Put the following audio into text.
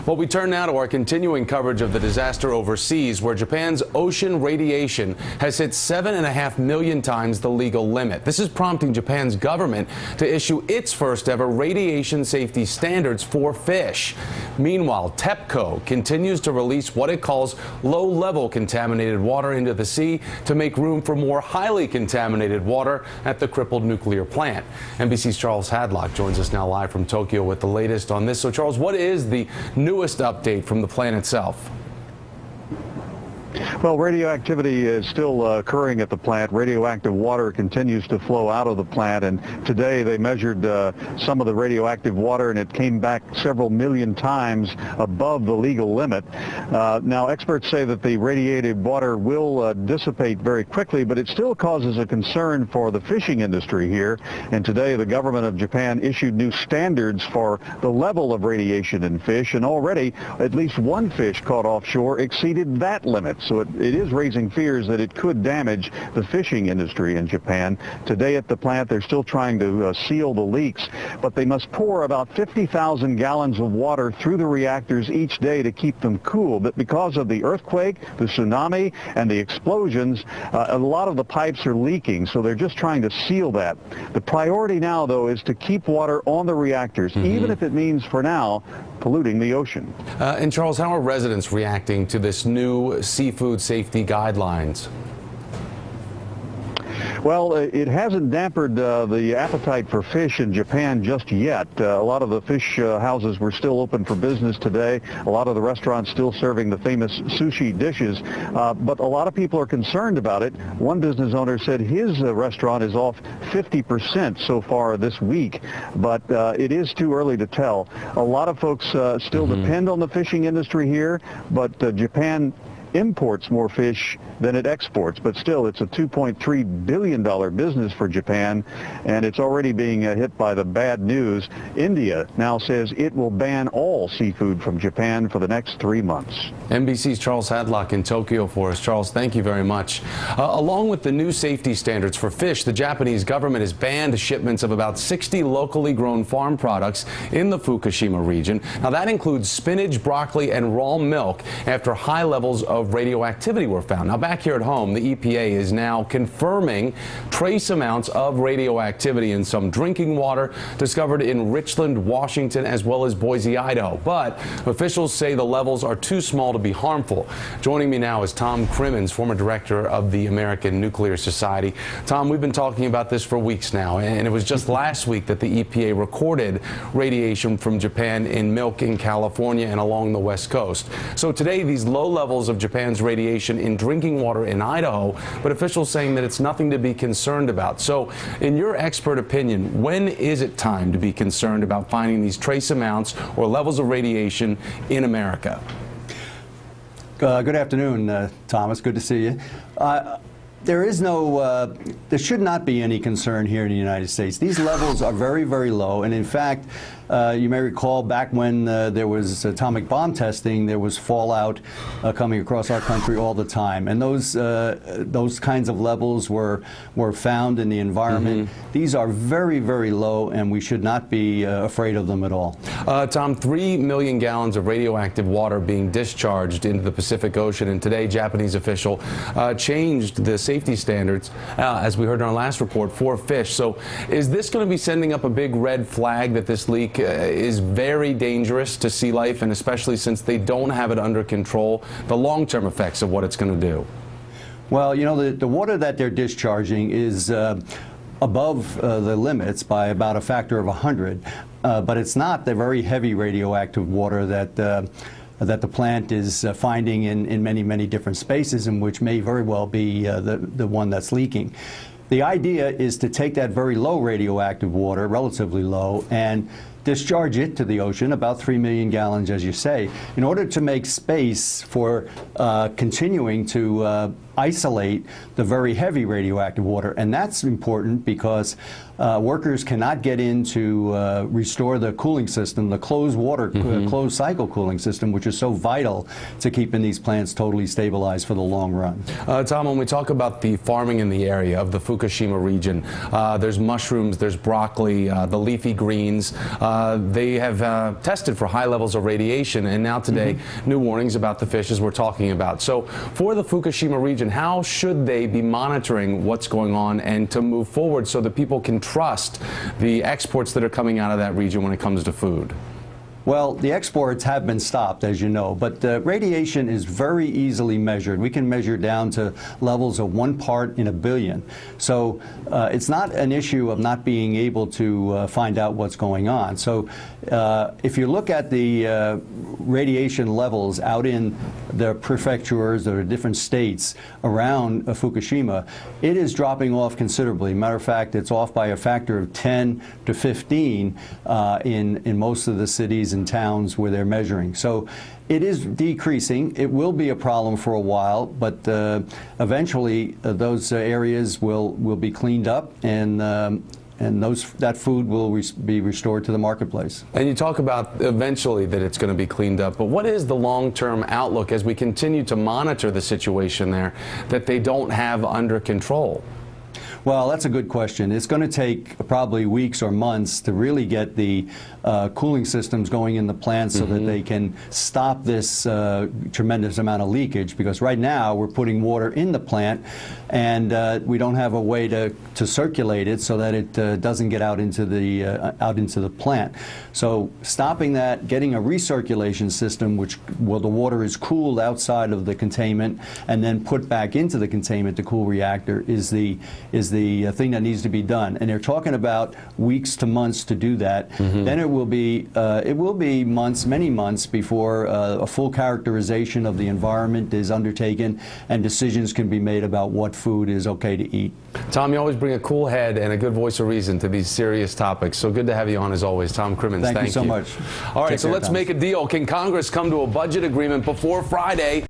Well, we turn now to our continuing coverage of the disaster overseas, where Japan's ocean radiation has hit 7.5 million times the legal limit. This is prompting Japan's government to issue its first ever radiation safety standards for fish. Meanwhile, TEPCO continues to release what it calls low-level contaminated water into the sea to make room for more highly contaminated water at the crippled nuclear plant. NBC's Charles Hadlock joins us now live from Tokyo with the latest on this. So, Charles, what is the newest update from the plant itself? Well, radioactivity is still occurring at the plant. Radioactive water continues to flow out of the plant, and today they measured some of the radioactive water, and it came back several million times above the legal limit. Now, experts say that the radiated water will dissipate very quickly, but it still causes a concern for the fishing industry here. And today, the government of Japan issued new standards for the level of radiation in fish, and already at least one fish caught offshore exceeded that limit. So it is raising fears that it could damage the fishing industry in Japan. Today at the plant, they're still trying to seal the leaks, but they must pour about 50,000 gallons of water through the reactors each day to keep them cool. But because of the earthquake, the tsunami, and the explosions, a lot of the pipes are leaking, so they're just trying to seal that. The priority now, though, is to keep water on the reactors, even if it means, for now, polluting the ocean. And Charles, how are residents reacting to this new seafood safety guidelines? Well, it hasn't dampened the appetite for fish in Japan just yet. A lot of the fish houses were still open for business today. A lot of the restaurants still serving the famous sushi dishes. But a lot of people are concerned about it. One business owner said his restaurant is off 50% so far this week. But it is too early to tell. A lot of folks still depend on the fishing industry here, but Japan imports more fish than it exports, but still it's a $2.3 billion business for Japan, and it's already being hit by the bad news. India now says it will ban all seafood from Japan for the next 3 months. NBC's Charles Hadlock in Tokyo for us. Charles, thank you very much. Along with the new safety standards for fish, the Japanese government has banned shipments of about 60 locally grown farm products in the Fukushima region. Now, that includes spinach, broccoli, and raw milk after high levels of radioactivity were found. Now, back here at home, the EPA is now confirming trace amounts of radioactivity in some drinking water discovered in Richland, Washington, as well as Boise, Idaho. But officials say the levels are too small to be harmful. Joining me now is Tom Crimmins, former director of the American Nuclear Society. Tom, we've been talking about this for weeks now, and it was just last week that the EPA recorded radiation from Japan in milk in California and along the West Coast. So today, these low levels of Japan's radiation in drinking water in Idaho, but officials saying that it's nothing to be concerned about. So, in your expert opinion, when is it time to be concerned about finding these trace amounts or levels of radiation in America? Good afternoon, Thomas. Good to see you. There should not be any concern here in the United States. These levels are very, very low, and in fact, you may recall back when there was atomic bomb testing, there was fallout coming across our country all the time, and those kinds of levels were found in the environment. These are very, very low, and we should not be afraid of them at all. Tom, 3 million gallons of radioactive water being discharged into the Pacific Ocean, and today Japanese official changed the safety standards, as we heard in our last report, for fish. So is this going to be sending up a big red flag that this leak is very dangerous to sea life, and especially since they don't have it under control, the long-term effects of what it's going to do? Well, you know, the water that they're discharging is above the limits by about a factor of 100, but it's not the very heavy radioactive water that the plant is finding in many, many different spaces, and which may very well be the one that's leaking. The idea is to take that very low radioactive water, relatively low, and discharge it to the ocean, about 3 million gallons, as you say, in order to make space for continuing to isolate the very heavy radioactive water. And that's important because workers cannot get in to restore the cooling system, the closed water, closed cycle cooling system, which is so vital to keeping these plants totally stabilized for the long run. Tom, when we talk about the farming in the area of the Fukushima region, there's mushrooms, there's broccoli, the leafy greens. They have tested for high levels of radiation, and now today, new warnings about the fish as we're talking about. So for the Fukushima region, how should they be monitoring what's going on and to move forward so that people can trust the exports that are coming out of that region when it comes to food? Well, the exports have been stopped, as you know, but radiation is very easily measured. We can measure down to levels of 1 part in a billion. So it's not an issue of not being able to find out what's going on. So if you look at the radiation levels out in the prefectures or different states around Fukushima, it is dropping off considerably. Matter of fact, it's off by a factor of 10 to 15 in most of the cities and towns where they're measuring. So it is decreasing. It will be a problem for a while, but eventually those areas will be cleaned up, and that food will be restored to the marketplace. And you talk about eventually that it's going to be cleaned up, but what is the long-term outlook as we continue to monitor the situation there that they don't have under control? Well, that's a good question. It's going to take probably weeks or months to really get the cooling systems going in the plant so that they can stop this tremendous amount of leakage, because right now we're putting water in the plant and we don't have a way to circulate it so that it doesn't get out into the plant. So stopping that, getting a recirculation system where the water is cooled outside of the containment and then put back into the containment, the cool reactor, is the thing that needs to be done. And they're talking about weeks to months to do that. Then it will be months, many months, before a full characterization of the environment is undertaken and decisions can be made about what food is okay to eat. Tom, you always bring a cool head and a good voice of reason to these serious topics. So good to have you on as always. Tom Crimmins, thank you so much. All right, Take so care, let's Tom. make a deal. Can Congress come to a budget agreement before Friday?